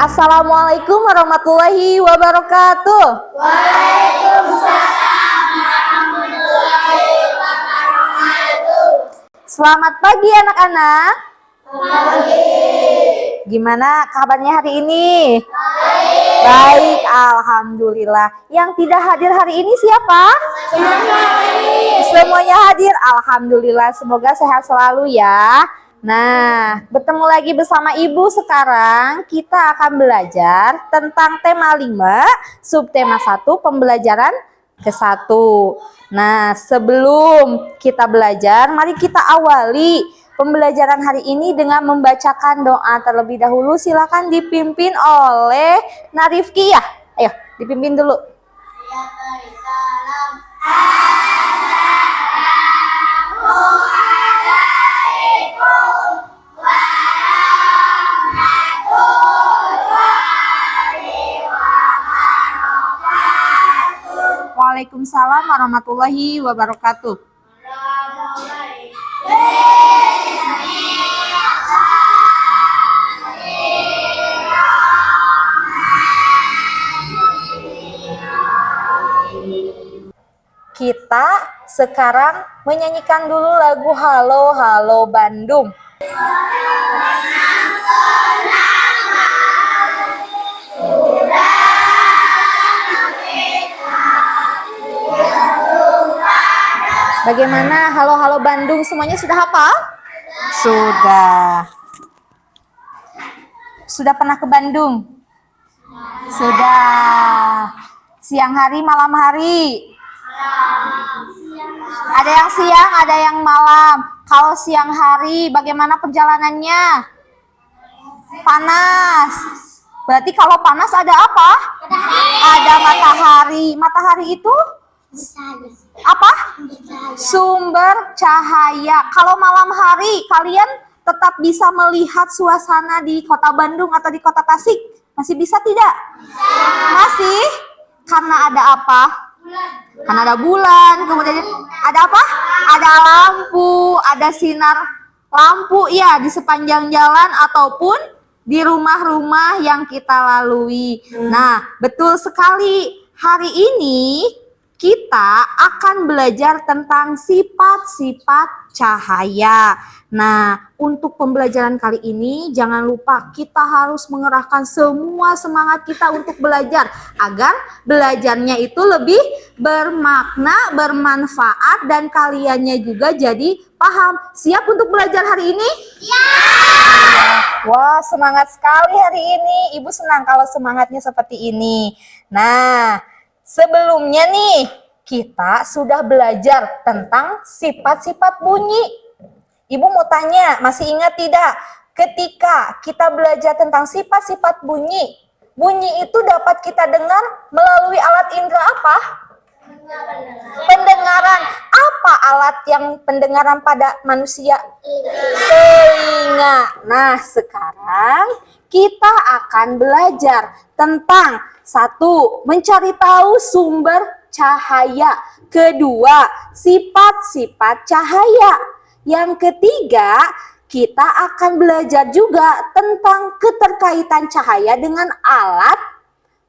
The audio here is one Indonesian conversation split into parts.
Assalamualaikum warahmatullahi wabarakatuh. Waalaikumsalam warahmatullahi wabarakatuh. Selamat pagi anak-anak. Pagi. Gimana kabarnya hari ini? Baik. Baik, alhamdulillah. Yang tidak hadir hari ini siapa? Semuanya hadir, alhamdulillah. Semoga sehat selalu ya. Nah, bertemu lagi bersama Ibu sekarang. Kita akan belajar tentang tema 5, subtema 1, pembelajaran ke-1. Nah, sebelum kita belajar, mari kita awali pembelajaran hari ini dengan membacakan doa terlebih dahulu. Silakan dipimpin oleh Narifki ya. Ayo, dipimpin dulu. Waalaikumsalam warahmatullahi wabarakatuh. Kita sekarang menyanyikan dulu lagu Halo Halo Bandung. Bagaimana Halo Halo Bandung, semuanya sudah hafal? Sudah. Sudah pernah ke Bandung? Sudah. Siang hari, malam hari? Ada yang siang, ada yang malam. Kalau siang hari, bagaimana perjalanannya? Panas. Berarti kalau panas ada apa? Ada matahari. Matahari itu apa? Sumber cahaya. Kalau malam hari, kalian tetap bisa melihat suasana di kota Bandung atau di kota Tasik? Masih bisa tidak? Masih? Karena ada apa? Karena ada bulan, kemudian ada apa? Ada lampu, ada sinar lampu ya di sepanjang jalan ataupun di rumah-rumah yang kita lalui. Nah, betul sekali. Hari ini kita akan belajar tentang sifat-sifat cahaya. Nah, untuk pembelajaran kali ini jangan lupa kita harus mengerahkan semua semangat kita untuk belajar agar belajarnya itu lebih bermakna, bermanfaat, dan kaliannya juga jadi paham. Siap untuk belajar hari ini? Ya! Wah, semangat sekali hari ini. Ibu senang kalau semangatnya seperti ini. Nah, sebelumnya nih, kita sudah belajar tentang sifat-sifat bunyi. Ibu mau tanya, masih ingat tidak? Ketika kita belajar tentang sifat-sifat bunyi, bunyi itu dapat kita dengar melalui alat indera apa? Pendengaran. Apa alat yang pendengaran pada manusia? Telinga. Nah, sekarang kita akan belajar tentang 1. Mencari tahu sumber cahaya. 2. Sifat-sifat cahaya. Yang ketiga, kita akan belajar juga tentang keterkaitan cahaya dengan alat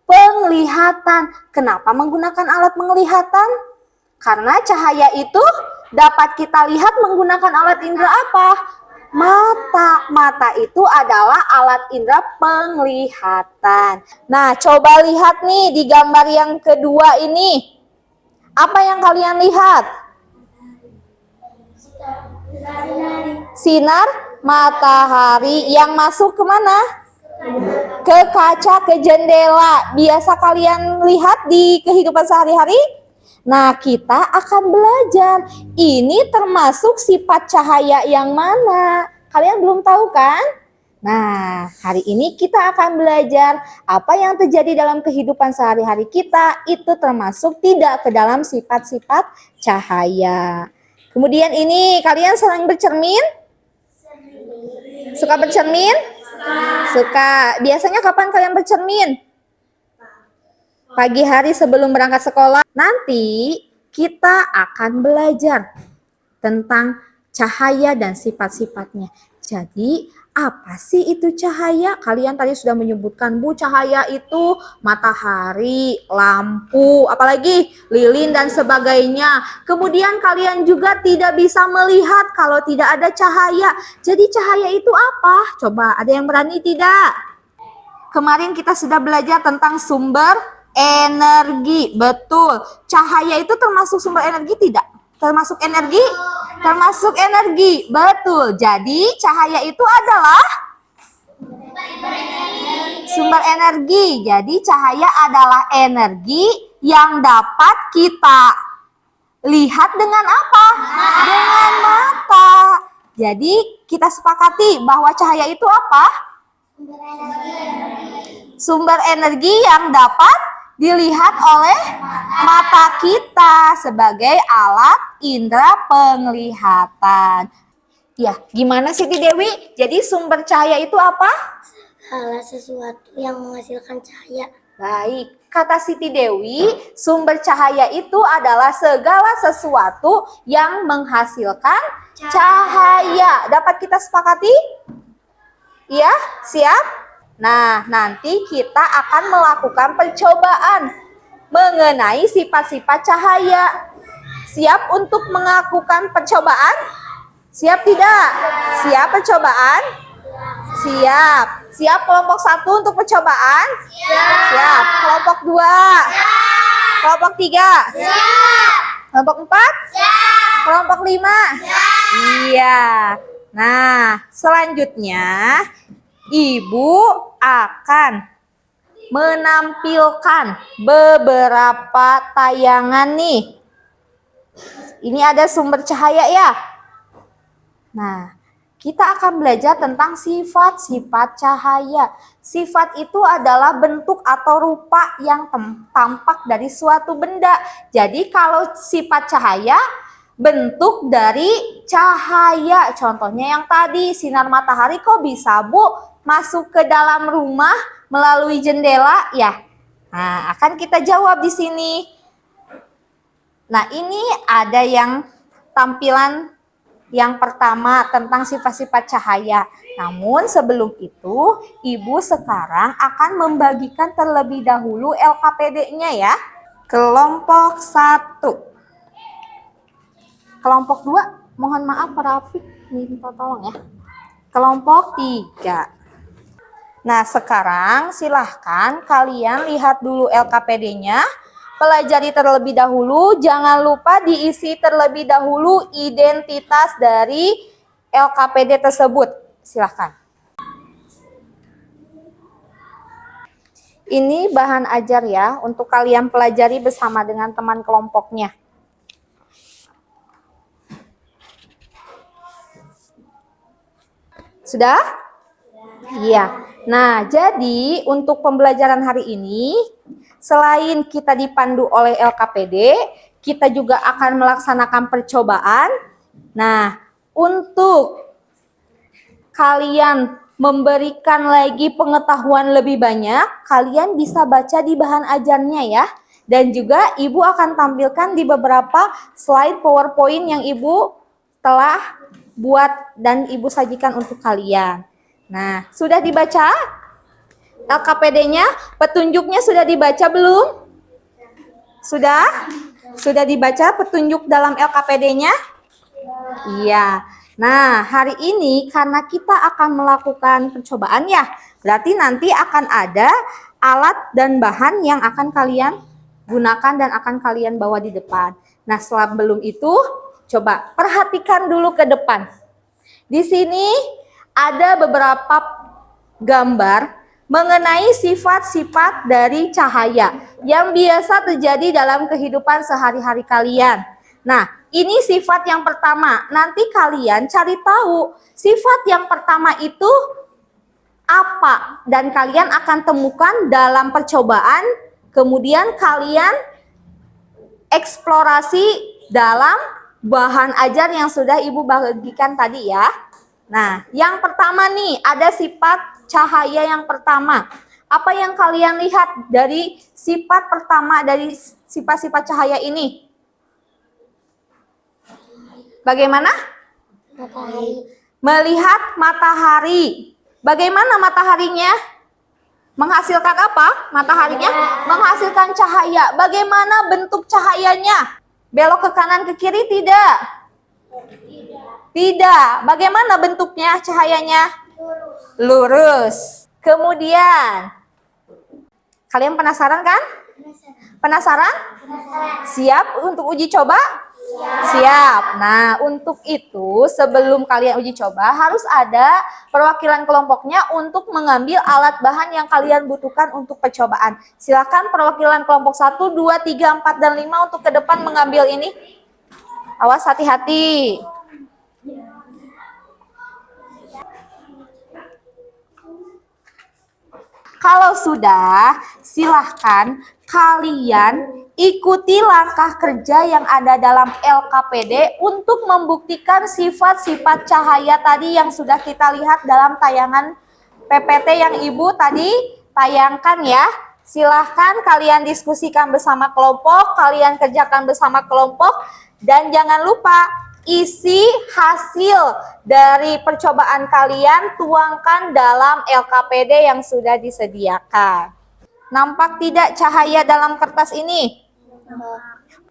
penglihatan. Kenapa menggunakan alat penglihatan? Karena cahaya itu dapat kita lihat menggunakan alat indera apa? Mata. Mata itu adalah alat indera penglihatan. Nah, coba lihat nih di gambar yang kedua ini. Apa yang kalian lihat? Sinar matahari yang masuk ke mana? Ke kaca, ke jendela. Biasa kalian lihat di kehidupan sehari-hari? Nah, kita akan belajar. Ini termasuk sifat cahaya yang mana? Kalian belum tahu kan? Nah, hari ini kita akan belajar apa yang terjadi dalam kehidupan sehari-hari kita. Itu termasuk tidak ke dalam sifat-sifat cahaya. Kemudian ini, kalian sering bercermin? Suka bercermin? Suka. Biasanya kapan kalian bercermin? Pagi hari sebelum berangkat sekolah. Nanti kita akan belajar tentang cahaya dan sifat-sifatnya. Jadi, apa sih itu cahaya? Kalian tadi sudah menyebutkan, Bu, cahaya itu matahari, lampu, apalagi lilin dan sebagainya. Kemudian kalian juga tidak bisa melihat kalau tidak ada cahaya. Jadi cahaya itu apa? Coba, ada yang berani tidak? Kemarin kita sudah belajar tentang sumber energi. Betul. Cahaya itu termasuk sumber energi tidak? Termasuk energi? Termasuk energi. Betul. Jadi cahaya itu adalah sumber energi. Jadi cahaya adalah energi yang dapat kita lihat dengan apa? Dengan mata. Jadi kita sepakati bahwa cahaya itu apa? Sumber energi yang dapat dilihat oleh mata kita sebagai alat indera penglihatan. Ya, gimana Siti Dewi? Jadi sumber cahaya itu apa? Segala sesuatu yang menghasilkan cahaya. Baik, kata Siti Dewi, sumber cahaya itu adalah segala sesuatu yang menghasilkan cahaya. Dapat kita sepakati? Ya, siap? Nah, nanti kita akan melakukan percobaan mengenai sifat-sifat cahaya. Siap untuk melakukan percobaan? Siap tidak? Siap percobaan? Siap. Siap kelompok 1 untuk percobaan? Siap. Kelompok 2? Kelompok 3? Kelompok 4? Kelompok 5? Iya. Nah, selanjutnya Ibu akan menampilkan beberapa tayangan nih. Ini ada sumber cahaya ya. Nah, kita akan belajar tentang sifat-sifat cahaya. Sifat itu adalah bentuk atau rupa yang tampak dari suatu benda. Jadi kalau sifat cahaya, bentuk dari cahaya. Contohnya yang tadi, sinar matahari kok bisa, Bu, masuk ke dalam rumah melalui jendela? Ya. Nah, akan kita jawab di sini. Nah, ini ada yang tampilan yang pertama tentang sifat-sifat cahaya. Namun sebelum itu, Ibu sekarang akan membagikan terlebih dahulu LKPD-nya ya. Kelompok 1. Kelompok 2, mohon maaf Pak Rafiq, minta tolong ya. Kelompok 3. Nah, sekarang silahkan kalian lihat dulu LKPD-nya. Pelajari terlebih dahulu, jangan lupa diisi terlebih dahulu identitas dari LKPD tersebut. Silahkan. Ini bahan ajar ya, untuk kalian pelajari bersama dengan teman kelompoknya. Sudah? Iya. Nah, jadi untuk pembelajaran hari ini, selain kita dipandu oleh LKPD, kita juga akan melaksanakan percobaan. Nah, untuk kalian memberikan lagi pengetahuan lebih banyak, kalian bisa baca di bahan ajarnya ya. Dan juga Ibu akan tampilkan di beberapa slide PowerPoint yang Ibu telah buat dan Ibu sajikan untuk kalian. Nah, sudah dibaca LKPD-nya? Petunjuknya sudah dibaca belum? Sudah? Sudah dibaca petunjuk dalam LKPD-nya? Iya. Nah, hari ini karena kita akan melakukan percobaan ya, berarti nanti akan ada alat dan bahan yang akan kalian gunakan dan akan kalian bawa di depan. Nah, sebelum itu, coba perhatikan dulu ke depan. Di sini ada beberapa gambar mengenai sifat-sifat dari cahaya yang biasa terjadi dalam kehidupan sehari-hari kalian. Nah, ini sifat yang pertama. Nanti kalian cari tahu sifat yang pertama itu apa dan kalian akan temukan dalam percobaan. Kemudian kalian eksplorasi dalam bahan ajar yang sudah Ibu bagikan tadi ya. Nah, yang pertama nih, ada sifat cahaya yang pertama. Apa yang kalian lihat dari sifat pertama dari sifat-sifat cahaya ini? Bagaimana? Matahari. Melihat matahari. Bagaimana mataharinya? Menghasilkan apa? Mataharinya menghasilkan cahaya. Bagaimana bentuk cahayanya? Belok ke kanan ke kiri tidak? Tidak. Bagaimana bentuknya cahayanya? Lurus. Kemudian, kalian penasaran kan? Penasaran? Siap untuk uji coba? Siap. Nah, untuk itu sebelum kalian uji coba harus ada perwakilan kelompoknya untuk mengambil alat bahan yang kalian butuhkan untuk percobaan. Silakan perwakilan kelompok 1, 2, 3, 4, dan 5 untuk ke depan mengambil ini. Awas hati-hati. Kalau sudah, silahkan kalian ikuti langkah kerja yang ada dalam LKPD untuk membuktikan sifat-sifat cahaya tadi yang sudah kita lihat dalam tayangan PPT yang Ibu tadi tayangkan ya. Silahkan kalian diskusikan bersama kelompok, kalian kerjakan bersama kelompok, dan jangan lupa isi hasil dari percobaan kalian tuangkan dalam LKPD yang sudah disediakan. Nampak tidak cahaya dalam kertas ini?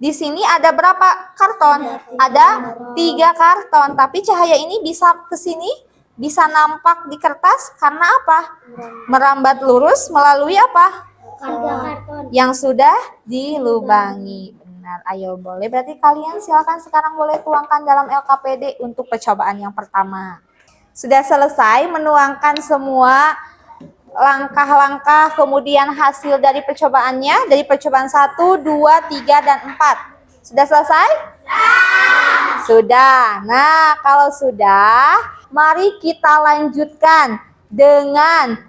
Di sini ada berapa karton? Ada 3 karton, tapi cahaya ini bisa ke sini, bisa nampak di kertas karena apa? Merambat lurus melalui apa? Yang sudah dilubangi. Benar, ayo boleh. Berarti kalian silakan sekarang boleh tuangkan dalam LKPD untuk percobaan yang pertama. Sudah selesai menuangkan semua langkah-langkah kemudian hasil dari percobaannya, dari percobaan 1, 2, 3, dan 4. Sudah selesai? Sudah. Nah, kalau sudah, mari kita lanjutkan dengan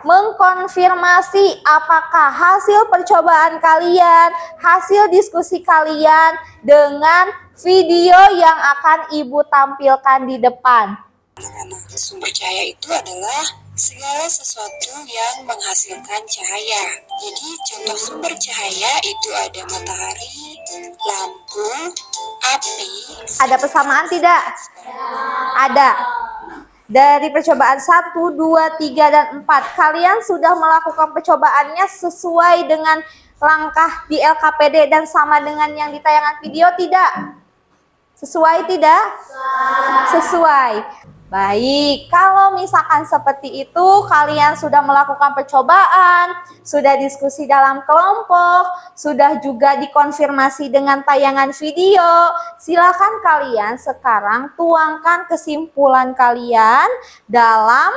mengkonfirmasi apakah hasil percobaan kalian, hasil diskusi kalian dengan video yang akan Ibu tampilkan di depan. Sumber cahaya itu adalah segala sesuatu yang menghasilkan cahaya. Jadi contoh sumber cahaya itu ada matahari, lampu, api. Ada persamaan tidak? Ada. Dari percobaan 1, 2, 3, dan 4, kalian sudah melakukan percobaannya sesuai dengan langkah di LKPD dan sama dengan yang di tayangan video tidak? Sesuai tidak? Sesuai. Baik, kalau misalkan seperti itu, kalian sudah melakukan percobaan, sudah diskusi dalam kelompok, sudah juga dikonfirmasi dengan tayangan video, silakan kalian sekarang tuangkan kesimpulan kalian dalam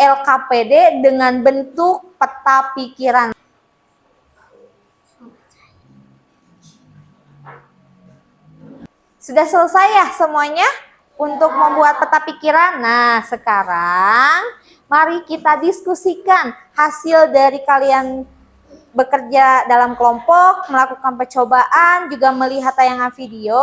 LKPD dengan bentuk peta pikiran. Sudah selesai ya semuanya? Untuk membuat peta pikiran. Nah, sekarang mari kita diskusikan hasil dari kalian bekerja dalam kelompok, melakukan percobaan, juga melihat tayangan video.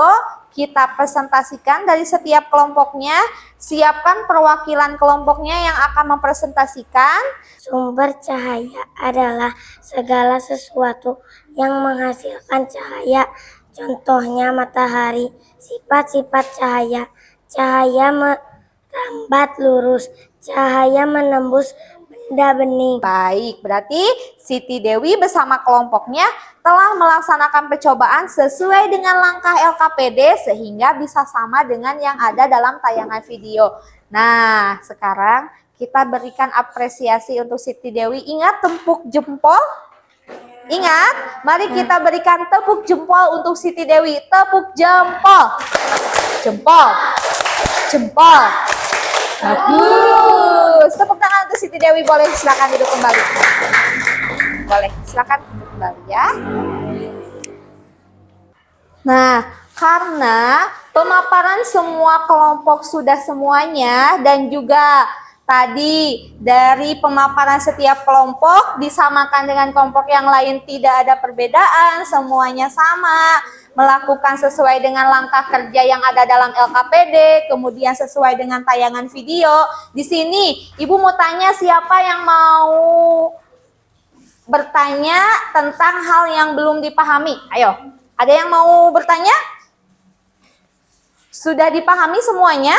Kita presentasikan dari setiap kelompoknya. Siapkan perwakilan kelompoknya yang akan mempresentasikan. Sumber cahaya adalah segala sesuatu yang menghasilkan cahaya. Contohnya matahari. Sifat-sifat cahaya. Cahaya merambat lurus, cahaya menembus benda bening. Baik, berarti Siti Dewi bersama kelompoknya telah melaksanakan percobaan sesuai dengan langkah LKPD sehingga bisa sama dengan yang ada dalam tayangan video. Nah, sekarang kita berikan apresiasi untuk Siti Dewi. Ingat tepuk jempol? Ingat, mari kita berikan tepuk jempol untuk Siti Dewi. Tepuk jempol. Jempol. Jempol. Bagus. Tepuk tangan untuk Siti Dewi. Boleh silakan duduk kembali. Boleh, silakan duduk kembali ya. Nah, karena pemaparan semua kelompok sudah semuanya dan juga tadi dari pemaparan setiap kelompok disamakan dengan kelompok yang lain, tidak ada perbedaan, semuanya sama, melakukan sesuai dengan langkah kerja yang ada dalam LKPD, kemudian sesuai dengan tayangan video. Di sini Ibu mau tanya siapa yang mau bertanya tentang hal yang belum dipahami. Ayo, ada yang mau bertanya? Sudah dipahami semuanya?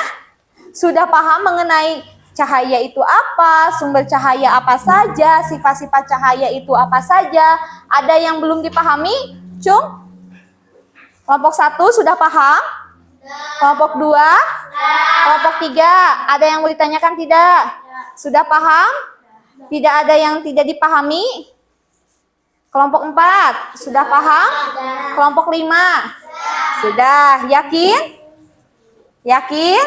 Sudah paham mengenai cahaya itu apa, sumber cahaya apa saja, sifat-sifat cahaya itu apa saja? Ada yang belum dipahami? Cung? Kelompok 1 sudah paham? Kelompok 2? Kelompok 3? Ada yang mau ditanyakan tidak? Sudah paham? Tidak ada yang tidak dipahami? Kelompok 4? Sudah paham? Kelompok 5? Sudah. Yakin? Yakin?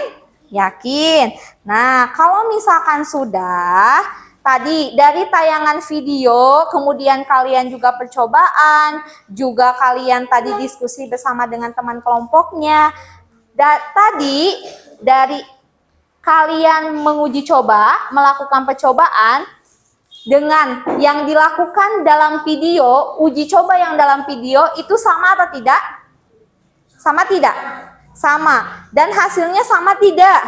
Yakin. Nah, kalau misalkan sudah, tadi dari tayangan video, kemudian kalian juga percobaan, juga kalian tadi diskusi bersama dengan teman kelompoknya. Tadi dari kalian menguji coba, melakukan percobaan dengan yang dilakukan dalam video, uji coba yang dalam video itu sama atau tidak? Sama tidak? Sama. Dan hasilnya sama tidak?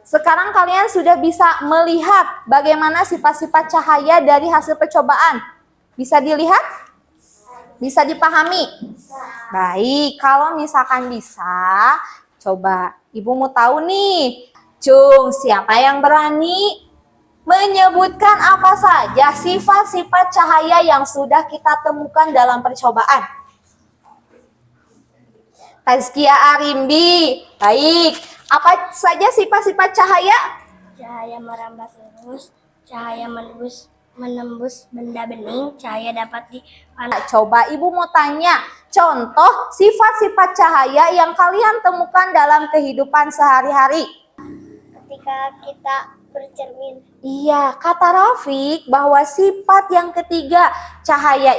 Sekarang kalian sudah bisa melihat bagaimana sifat-sifat cahaya dari hasil percobaan. Bisa dilihat? Bisa dipahami? Baik, kalau misalkan bisa, coba Ibu mau tahu nih. Cung, siapa yang berani menyebutkan apa saja sifat-sifat cahaya yang sudah kita temukan dalam percobaan? Tazkia Arimbi. Baik. Apa saja sifat-sifat cahaya? Cahaya merambat lurus, cahaya menembus benda bening, cahaya dapat dipandang. Coba Ibu mau tanya, contoh sifat-sifat cahaya yang kalian temukan dalam kehidupan sehari-hari. Ketika kita bercermin. Iya, kata Rafiq bahwa sifat yang ketiga cahaya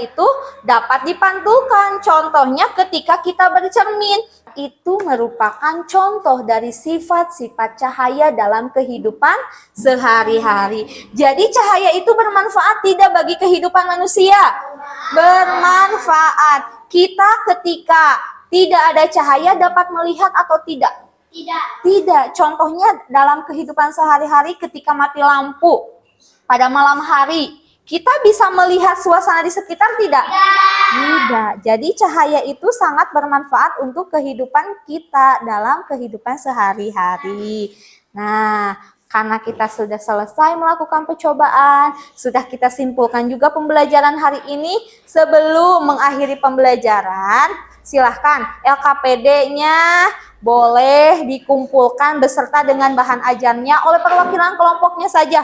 itu dapat dipantulkan. Contohnya ketika kita bercermin, itu merupakan contoh dari sifat-sifat cahaya dalam kehidupan sehari-hari. Jadi cahaya itu bermanfaat tidak bagi kehidupan manusia? Bermanfaat. Kita ketika tidak ada cahaya dapat melihat atau tidak? Tidak. Contohnya dalam kehidupan sehari-hari ketika mati lampu pada malam hari, kita bisa melihat suasana di sekitar tidak? Tidak. Jadi cahaya itu sangat bermanfaat untuk kehidupan kita dalam kehidupan sehari-hari. Nah, karena kita sudah selesai melakukan percobaan, sudah kita simpulkan juga pembelajaran hari ini. Sebelum mengakhiri pembelajaran, silahkan LKPD-nya boleh dikumpulkan beserta dengan bahan ajarnya oleh perwakilan kelompoknya saja.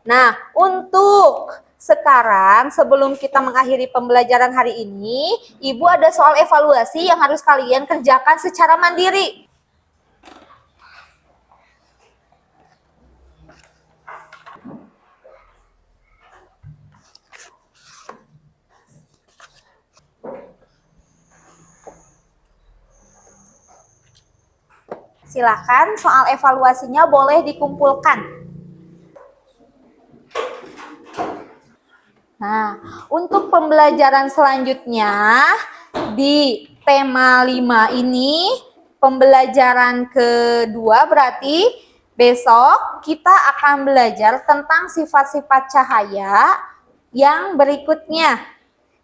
Nah, untuk sekarang sebelum kita mengakhiri pembelajaran hari ini, Ibu ada soal evaluasi yang harus kalian kerjakan secara mandiri. Silakan soal evaluasinya boleh dikumpulkan. Nah, untuk pembelajaran selanjutnya di tema 5 ini, pembelajaran kedua berarti besok kita akan belajar tentang sifat-sifat cahaya yang berikutnya.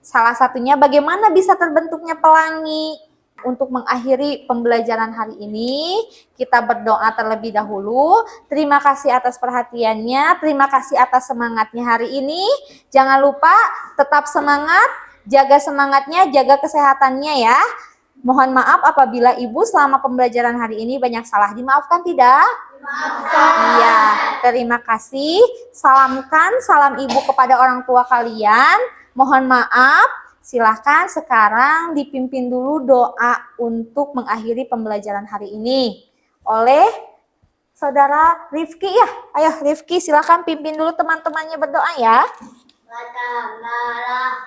Salah satunya bagaimana bisa terbentuknya pelangi. Untuk mengakhiri pembelajaran hari ini, kita berdoa terlebih dahulu. Terima kasih atas perhatiannya, terima kasih atas semangatnya hari ini. Jangan lupa tetap semangat, jaga semangatnya, jaga kesehatannya ya. Mohon maaf apabila Ibu selama pembelajaran hari ini banyak salah. Dimaafkan tidak? Dimaafkan. Iya, terima kasih. Salamkan salam Ibu kepada orang tua kalian. Mohon maaf. Silahkan sekarang dipimpin dulu doa untuk mengakhiri pembelajaran hari ini oleh Saudara Rifki ya. Ayo Rifki silahkan pimpin dulu teman-temannya berdoa ya. Alhamdulillah.